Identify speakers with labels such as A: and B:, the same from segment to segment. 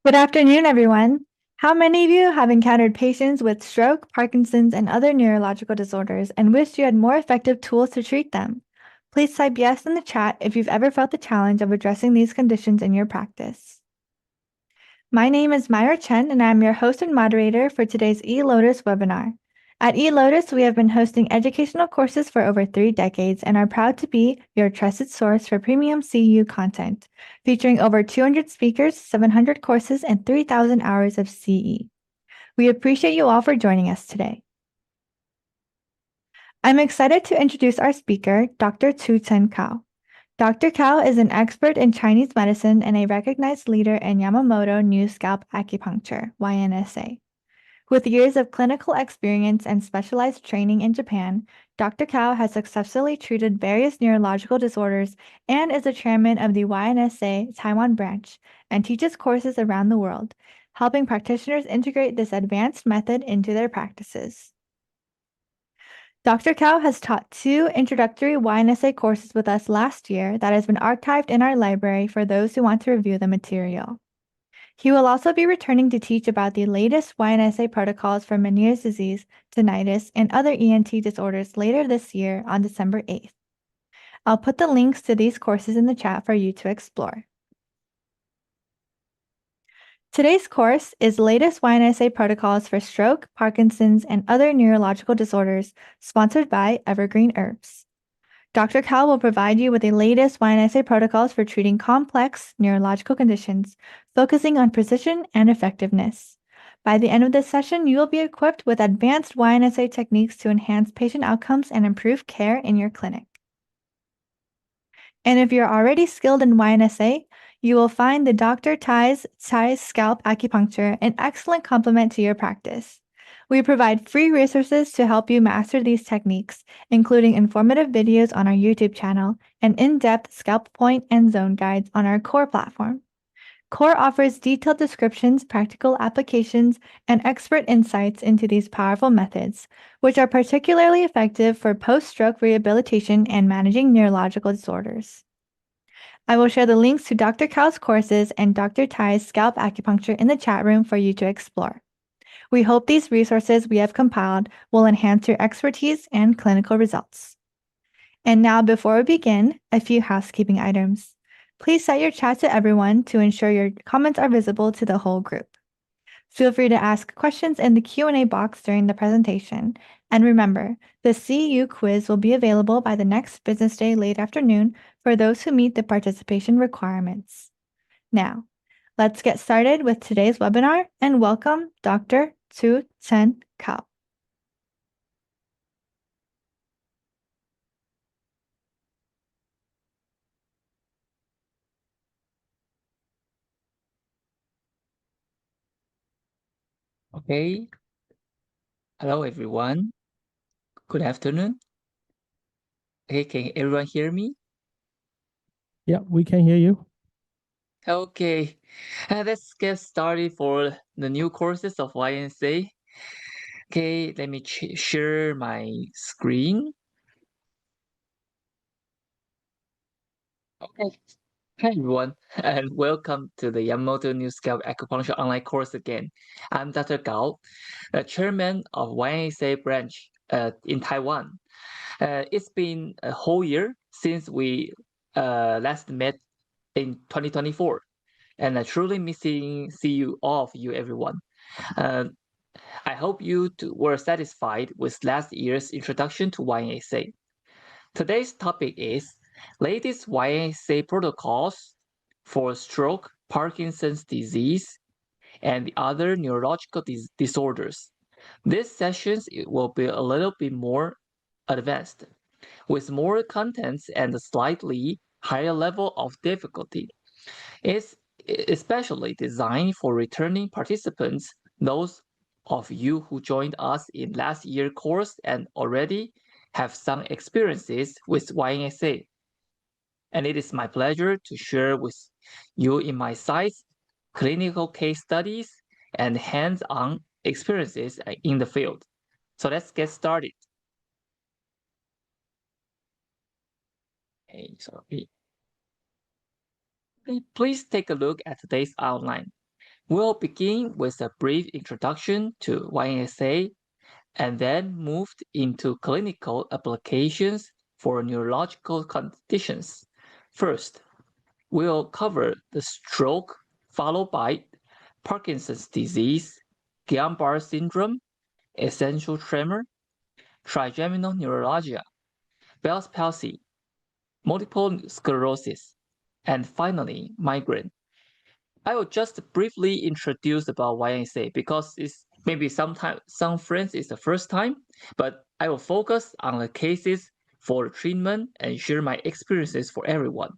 A: Good afternoon, everyone. How many of you have encountered patients with stroke, Parkinson's, and other neurological disorders and wished you had more effective tools to treat them? Please type yes in the chat if you've ever felt the challenge of addressing these conditions in your practice. My name is Myra Chen, and I'm your host and moderator for today's eLotus webinar. At eLotus, we have been hosting educational courses for over 3 decades and are proud to be your trusted source for premium CEU content, featuring over 200 speakers, 700 courses, and 3,000 hours of CE. We appreciate you all for joining us today. I'm excited to introduce our speaker, Dr. Chen Cao. Dr. Cao is an expert in Chinese medicine and a recognized leader in Yamamoto New Scalp Acupuncture, YNSA. With years of clinical experience and specialized training in Japan, Dr. Cao has successfully treated various neurological disorders and is the chairman of the YNSA Taiwan branch and teaches courses around the world, helping practitioners integrate this advanced method into their practices. Dr. Cao has taught 2 introductory YNSA courses with us last year that has been archived in our library for those who want to review the material. He will also be returning to teach about the latest YNSA protocols for Meniere's disease, tinnitus, and other ENT disorders later this year on December 8th. I'll put the links to these courses in the chat for you to explore. Today's course is latest YNSA protocols for stroke, Parkinson's, and other neurological disorders, sponsored by Evergreen Herbs. Dr. Cao will provide you with the latest YNSA protocols for treating complex neurological conditions, focusing on precision and effectiveness. By the end of this session, you will be equipped with advanced YNSA techniques to enhance patient outcomes and improve care in your clinic. And if you're already skilled in YNSA, you will find the Dr. Tai's Scalp Acupuncture an excellent complement to your practice. We provide free resources to help you master these techniques, including informative videos on our YouTube channel and in-depth scalp point and zone guides on our core platform. Core offers detailed descriptions, practical applications, and expert insights into these powerful methods, which are particularly effective for post-stroke rehabilitation and managing neurological disorders. I will share the links to Dr. Cao's courses and Dr. Tai's scalp acupuncture in the chat room for you to explore. We hope these resources we have compiled will enhance your expertise and clinical results. And now, before we begin, a few housekeeping items. Please set your chat to everyone to ensure your comments are visible to the whole group. Feel free to ask questions in the Q&A box during the presentation. And remember, the CEU quiz will be available by the next business day late afternoon for those who meet the participation requirements. Now, let's get started with today's webinar and welcome Dr. Chen Cao.
B: Okay. Hello, everyone. Good afternoon. Okay, can everyone hear me?
C: Yeah, we can hear you.
B: Okay, let's get started for the new courses of YNSA. Okay, let me share my screen. Okay. Hi, everyone, and welcome to the Yamamoto New Scalp Acupuncture online course again. I'm Dr. Gao, the chairman of YNSA branch in Taiwan. It's been a whole year since we last met in 2024, and I truly missing see you all of you, everyone. I hope you were satisfied with last year's introduction to YNSA. Today's topic is latest YNSA protocols for stroke, Parkinson's disease, and the other neurological disorders. These sessions will be a little bit more advanced, with more contents and a slightly higher level of difficulty. It's especially designed for returning participants, those of you who joined us in last year's course and already have some experiences with YNSA. And it is my pleasure to share with you in my sites clinical case studies and hands-on experiences in the field. So let's get started. Okay, sorry. Please take a look at today's outline. We'll begin with a brief introduction to YNSA and then moved into clinical applications for neurological conditions. First, we'll cover the stroke followed by Parkinson's disease, Guillain-Barré syndrome, essential tremor, trigeminal neuralgia, Bell's palsy, multiple sclerosis, and finally migraine. I will just briefly introduce about YNSA because it's maybe sometimes some friends it's the first time, but I will focus on the cases for the treatment and share my experiences for everyone.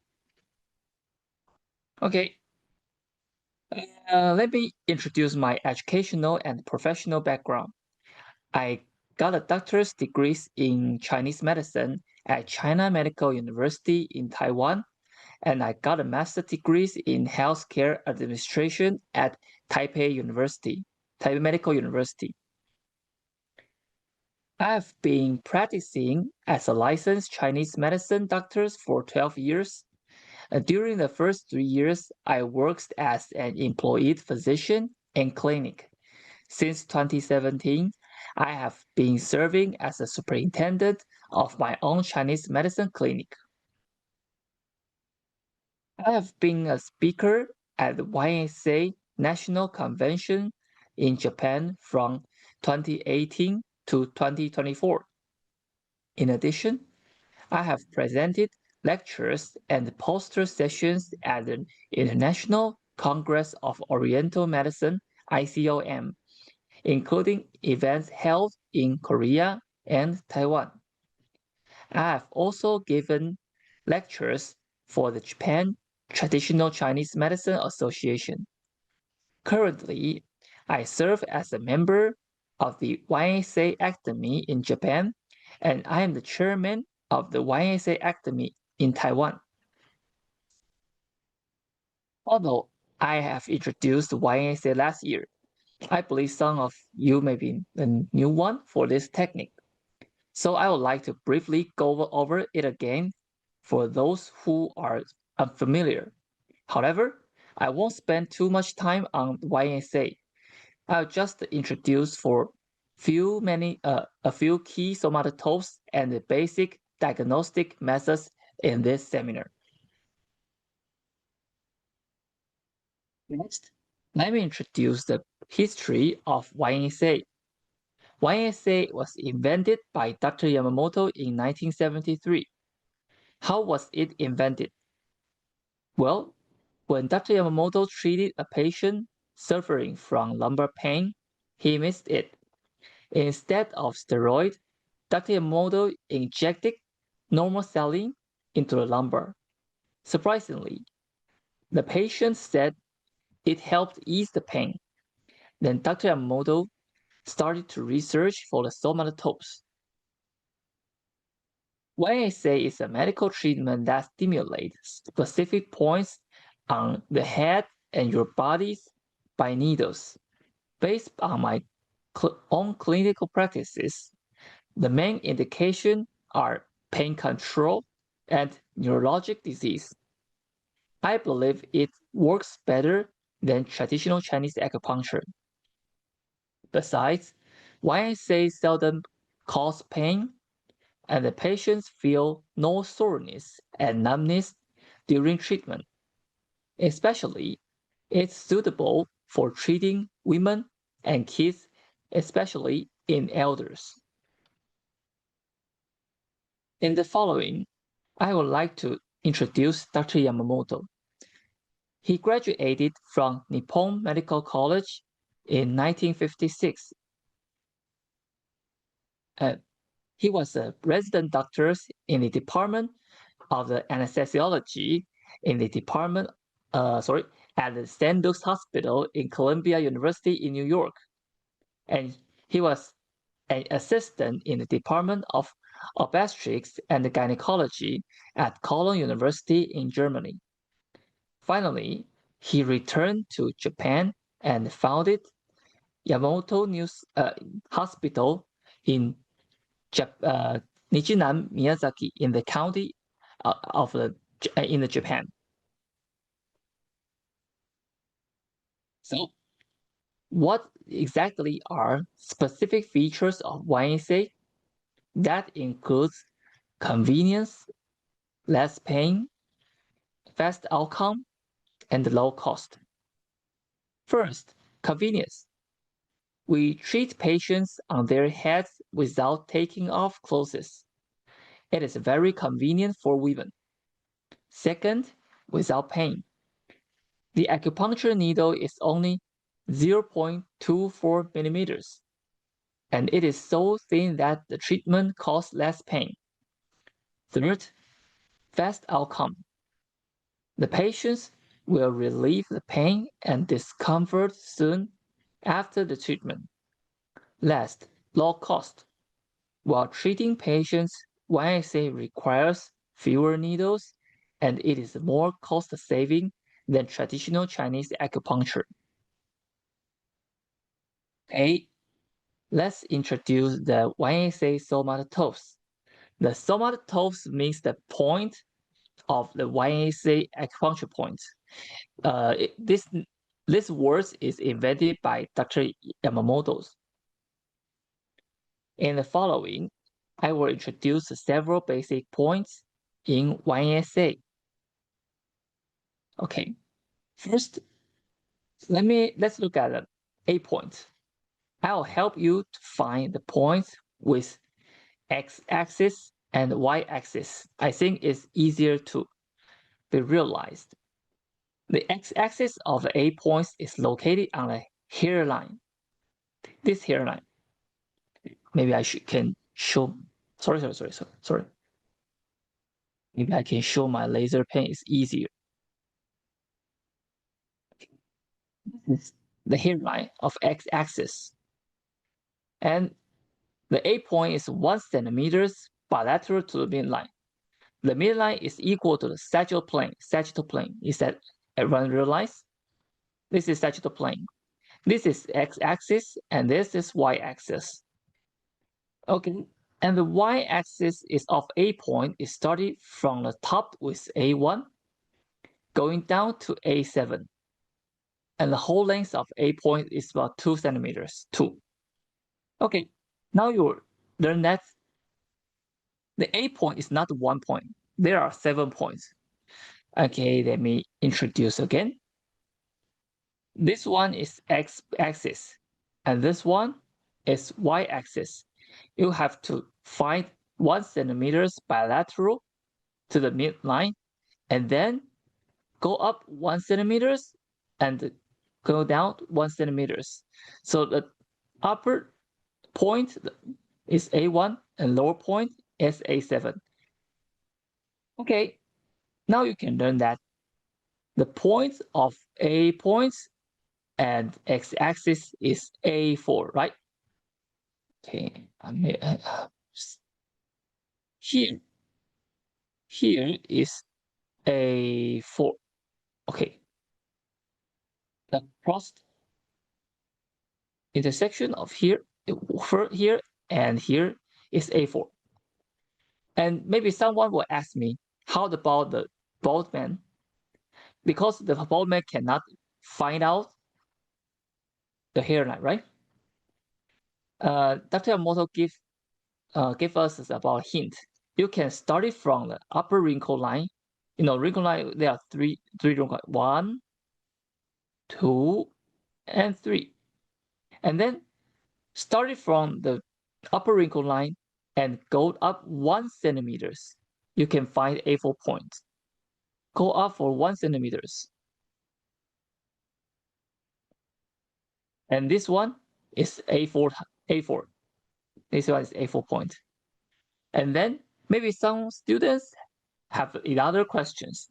B: Okay, let me introduce my educational and professional background. I got a doctor's degrees in Chinese medicine at China Medical University in Taiwan, and I got a master's degrees in healthcare administration at Taipei Medical University. I have been practicing as a licensed Chinese medicine doctor for 12 years. During the first 3 years, I worked as an employed physician in clinic. Since 2017, I have been serving as a superintendent of my own Chinese medicine clinic. I have been a speaker at the YNSA National Convention in Japan from 2018 to 2024. In addition, I have presented lectures and poster sessions at the International Congress of Oriental Medicine, ICOM, including events held in Korea and Taiwan. I have also given lectures for the Japan Traditional Chinese Medicine Association. Currently, I serve as a member of the YNSA Academy in Japan, and I am the chairman of the YNSA Academy in Taiwan. Although I have introduced YNSA last year, I believe some of you may be a new one for this technique. So I would like to briefly go over it again for those who are unfamiliar. However, I won't spend too much time on YNSA. I'll just introduce for a few key somatotopes and the basic diagnostic methods in this seminar. Next, let me introduce the history of YNSA. YNSA was invented by Dr. Yamamoto in 1973. How was it invented? Well, when Dr. Yamamoto treated a patient suffering from lumbar pain, he missed it. Instead of steroid, Dr. Yamamoto injected normal saline into the lumbar. Surprisingly, the patient said it helped ease the pain. Then Dr. Yamamoto started to research for the somatotopes. YNSA is a medical treatment that stimulates specific points on the head and your bodies by needles. Based on my own clinical practices, the main indications are pain control and neurologic disease. I believe it works better than traditional Chinese acupuncture. Besides, YNSA seldom causes pain, and the patients feel no soreness and numbness during treatment. Especially, it's suitable for treating women and kids, especially in elders. In the following, I would like to introduce Dr. Yamamoto. He graduated from Nippon Medical College in 1956. He was a resident doctor in the Department of the Anesthesiology in the department, at the St. Luke's Hospital in Columbia University in New York. And he was an assistant in the Department of Obstetrics and Gynecology at Cologne University in Germany. Finally, he returned to Japan and founded Yamamoto New Hospital in Nichinan, Miyazaki, in the county in Japan. So what exactly are specific features of YNSA? That includes convenience, less pain, fast outcome, and low cost. First, convenience. We treat patients on their heads without taking off clothes. It is very convenient for women. Second, without pain. The acupuncture needle is only 0.24 millimeters, and it is so thin that the treatment causes less pain. Third, fast outcome. The patients will relieve the pain and discomfort soon after the treatment. Last, low cost. While treating patients, YNSA requires fewer needles and it is more cost-saving than traditional Chinese acupuncture. Okay, let's introduce the YNSA Somatotopes. The Somatotopes means the point of the YNSA acupuncture point. This word is invented by Dr. Yamamoto. In the following, I will introduce several basic points in YNSA. Okay, first, let's look at the A point. I'll help you to find the points with x-axis and y-axis. I think it's easier to be realized. The x-axis of the A points is located on the hairline. This hairline. Maybe I can show. Sorry. Maybe I can show my laser pen. It's easier. This is the hairline of x-axis, and the A point is 1 centimeters bilateral to the midline. The midline is equal to the sagittal plane. Sagittal plane is that everyone realize? This is sagittal plane. This is x-axis, and this is y-axis. Okay, and the y-axis is of A point is started from the top with A1, going down to A7. And the whole length of A point is about 2 centimeters, 2. Okay, now you learn that the A point is not 1 point. There are 7 points. Okay, let me introduce again. This one is x-axis, and this one is y-axis. You have to find 1 centimeters bilateral to the midline, and then go up 1 centimeters and go down 1 centimeters. So the upper point is A1 and lower point is A7. Okay, now you can learn that the points of A points and x-axis is A4, right? Okay, here is A4. Okay, the cross intersection of here and here is A4. And maybe someone will ask me, how about the bald man? Because the bald man cannot find out the hairline, right? Dr. Yamamoto give us about hint. You can start it from the upper wrinkle line. You know, wrinkle line, there are three wrinkles. 1, 2, and 3. And then start it from the upper wrinkle line and go up 1 centimeters. You can find A4 point. Go up for 1 centimeters. And this one is A4. This one is A4 point. And then maybe some students have other questions.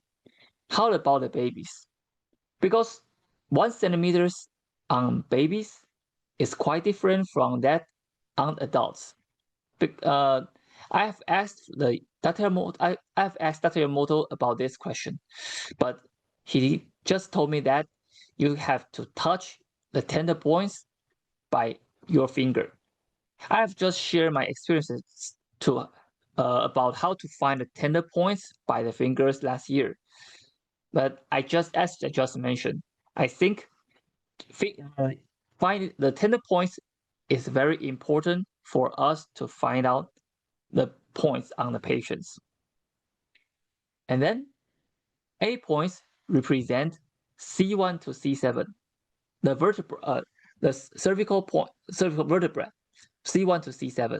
B: How about the babies? Because 1 centimeters on babies is quite different from that on adults. I have asked Dr. Yamamoto about this question, but he just told me that you have to touch the tender points by your finger. I have just shared my experiences about how to find the tender points by the fingers last year. But as I just mentioned, I think find the tender points is very important for us to find out the points on the patients. And then A points represent C1 to C7, the vertebra, the cervical vertebra, C1 to C7.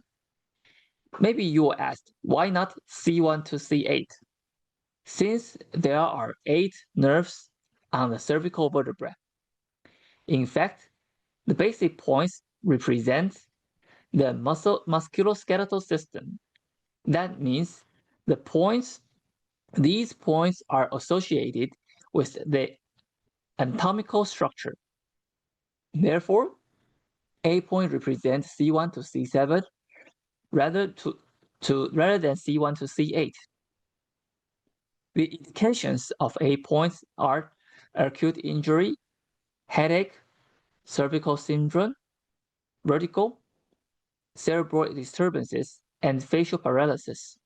B: Maybe you will ask, why not C1 to C8? Since there are 8 nerves on the cervical vertebra. In fact, the basic points represent the musculoskeletal system. That means these points are associated with the anatomical structure. Therefore, A point represents C1 to C7 rather than C1 to C8. The indications of A points are acute injury, headache, cervical syndrome, vertigo, cerebral disturbances, and facial paralysis.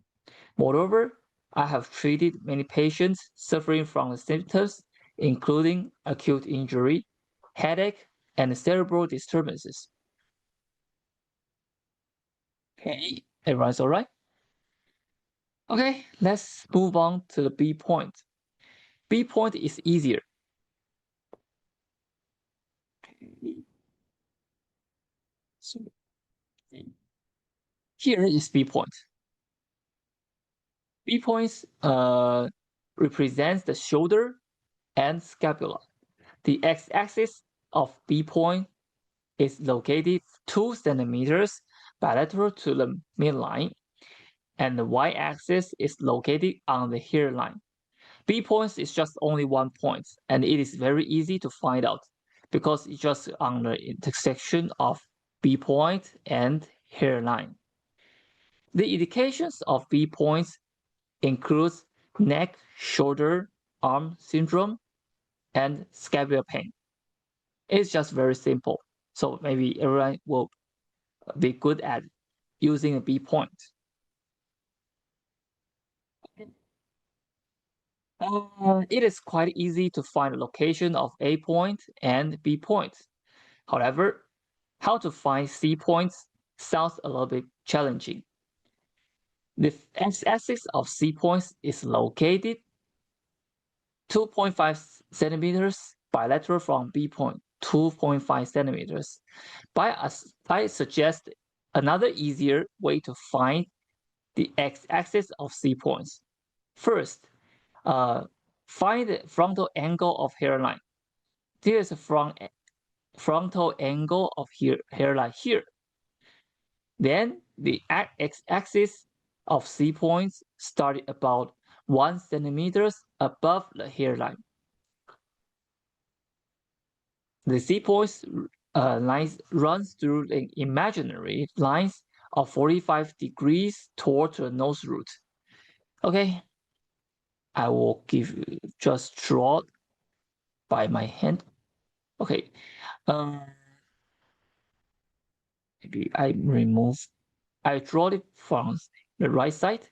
B: Moreover, I have treated many patients suffering from the symptoms, including acute injury, headache, and cerebral disturbances. Okay, everyone's all right? Okay, let's move on to the B point. B point is easier. So, here is B point. B points represents the shoulder and scapula. The x-axis of B point is located 2 centimeters bilateral to the midline, and the y-axis is located on the hairline. B points is just only 1 point, and it is very easy to find out because it's just on the intersection of B point and hairline. The indications of B points includes neck, shoulder, arm syndrome, and scapular pain. It's just very simple. So maybe everyone will be good at using a B point. It is quite easy to find the location of A point and B point. However, how to find C points sounds a little bit challenging. The x-axis of C points is located 2.5 centimeters bilateral from B point, 2.5 centimeters. I suggest another easier way to find the x-axis of C points. First, find the frontal angle of hairline. There's a frontal angle of hairline here. Then the x-axis of C points started about 1 centimeters above the hairline. The C points lines runs through the imaginary lines of 45 degrees toward the nose root. Okay, I will just draw by my hand. Okay, maybe I draw it from the right side.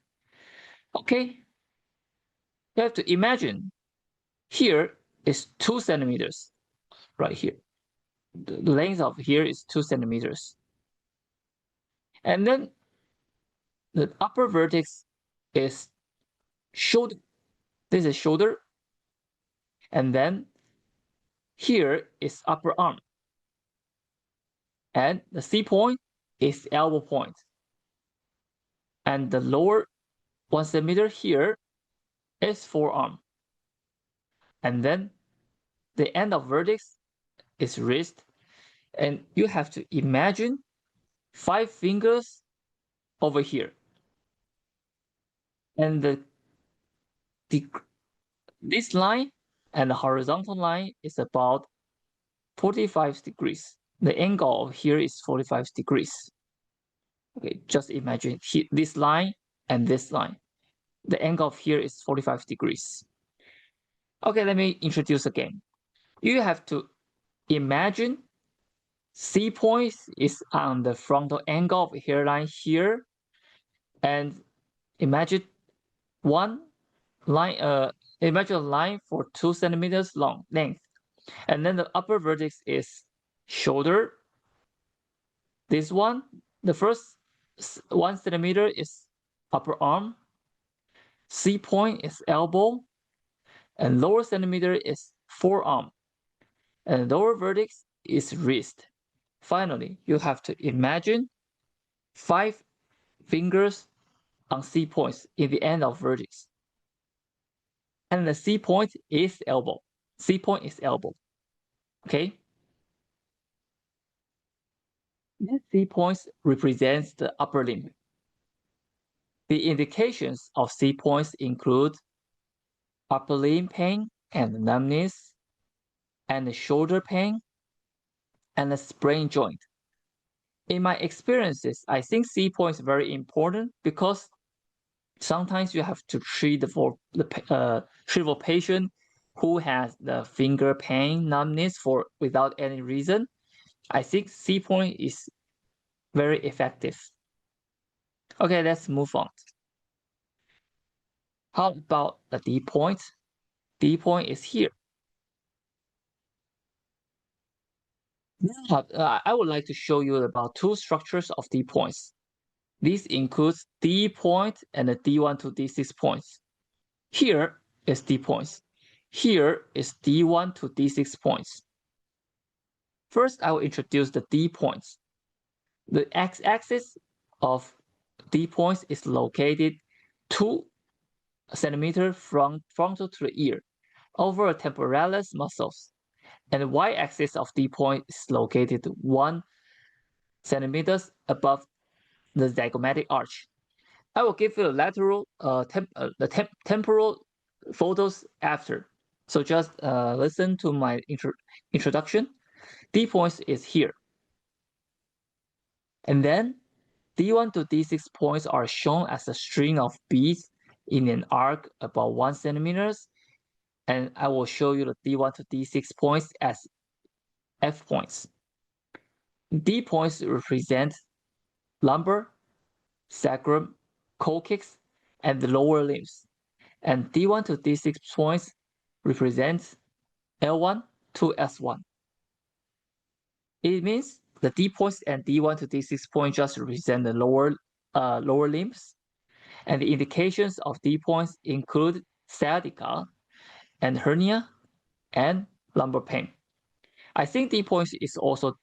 B: Okay, you have to imagine here is 2 centimeters right here. The length of here is 2 centimeters. And then the upper vertex is shoulder. This is shoulder. And then here is upper arm. And the C point is elbow point. And the lower 1 centimeter here is forearm. And then the end of vertex is wrist. And you have to imagine 5 fingers over here. And this line and the horizontal line is about 45 degrees. The angle of here is 45 degrees. Okay, just imagine this line and this line. The angle of here is 45 degrees. Okay, let me introduce again. You have to imagine C point is on the frontal angle of hairline here, and imagine imagine a line for 2 centimeters long length, and then the upper vertex is shoulder. This one, the first 1 centimeter is upper arm, C point is elbow, and lower centimeter is forearm, and lower vertex is wrist. Finally, you have to imagine 5 fingers on C points in the end of vertex. And the C point is elbow. C point is elbow. Okay? This C points represents the upper limb. The indications of C points include upper limb pain and numbness, and shoulder pain, and a sprained joint. In my experiences, I think C point is very important because sometimes you have to treat for patient who has the finger pain, numbness without any reason. I think C point is very effective. Okay, let's move on. How about the D point? D point is here. Now, I would like to show you about 2 structures of D points. This includes D point and the D1 to D6 points. Here is D points. Here is D1 to D6 points. First, I will introduce the D points. The x-axis of D points is located 2 centimeters from frontal to the ear over a temporalis muscles, and the y-axis of D point is located 1 centimeters above the zygomatic arch. I will give you a lateral temporal photos after. So just listen to my introduction. D points is here. And then D1 to D6 points are shown as a string of beads in an arc about 1 centimeters. And I will show you the D1 to D6 points as F points. D points represent lumbar, sacrum, coccyx, and the lower limbs. And D1 to D6 points represents L1 to S1. It means the D points and D1 to D6 points just represent the lower limbs. And the indications of D points include sciatica and hernia and lumbar pain. I think D points is also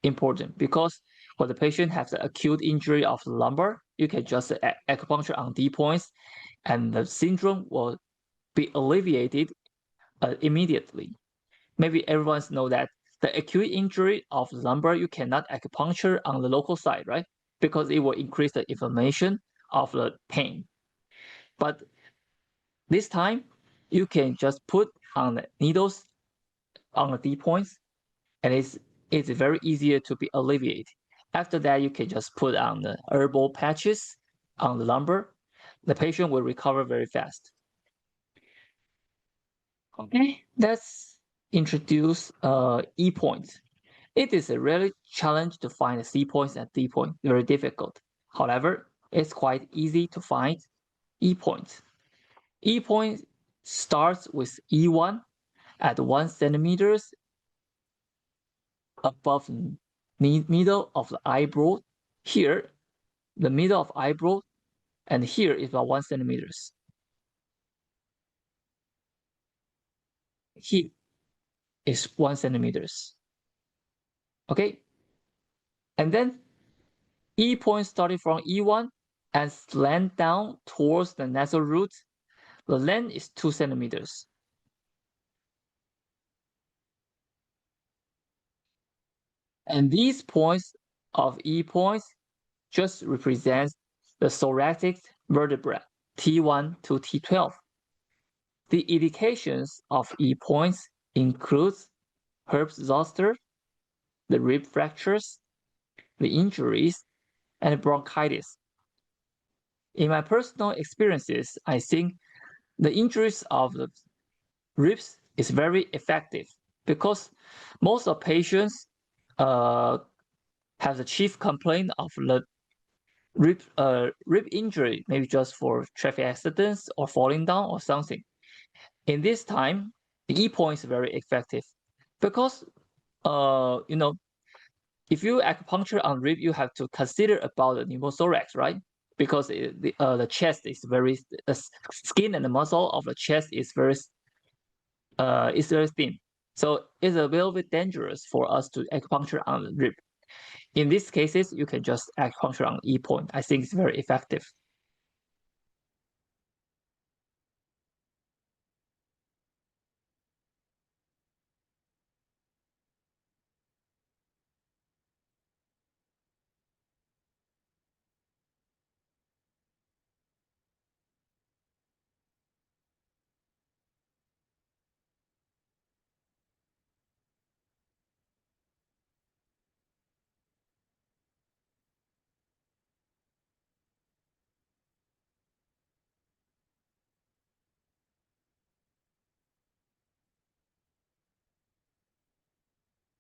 B: important because when the patient has an acute injury of the lumbar, you can just acupuncture on D points and the syndrome will be alleviated immediately. Maybe everyone knows that the acute injury of the lumbar, you cannot acupuncture on the local side, right? Because it will increase the inflammation of the pain. But this time, you can just put on the needles on the D points, and it's very easier to be alleviated. After that, you can just put on the herbal patches on the lumbar. The patient will recover very fast. Okay, let's introduce E points. It is a really challenge to find C points and D points, very difficult. However, it's quite easy to find E points. E point starts with E1 at 1 centimeters above the middle of the eyebrow. Here, the middle of eyebrow, and here is about 1 centimeters. Here is 1 centimeters. Okay, and then E point starting from E1 and slant down towards the nasal root. The length is 2 centimeters. And these points of E points just represent the thoracic vertebra, T1 to T12. The indications of E points includes herpes zoster, the rib fractures, the injuries, and bronchitis. In my personal experiences, I think the injuries of the ribs is very effective because most of patients have the chief complaint of the rib injury, maybe just for traffic accidents or falling down or something. In this time, the E point is very effective because if you acupuncture on rib, you have to consider about the pneumothorax, right? Because the chest is very skin and the muscle of the chest is very thin, so it's a little bit dangerous for us to acupuncture on the rib. In these cases, you can just acupuncture on E point. I think it's very effective.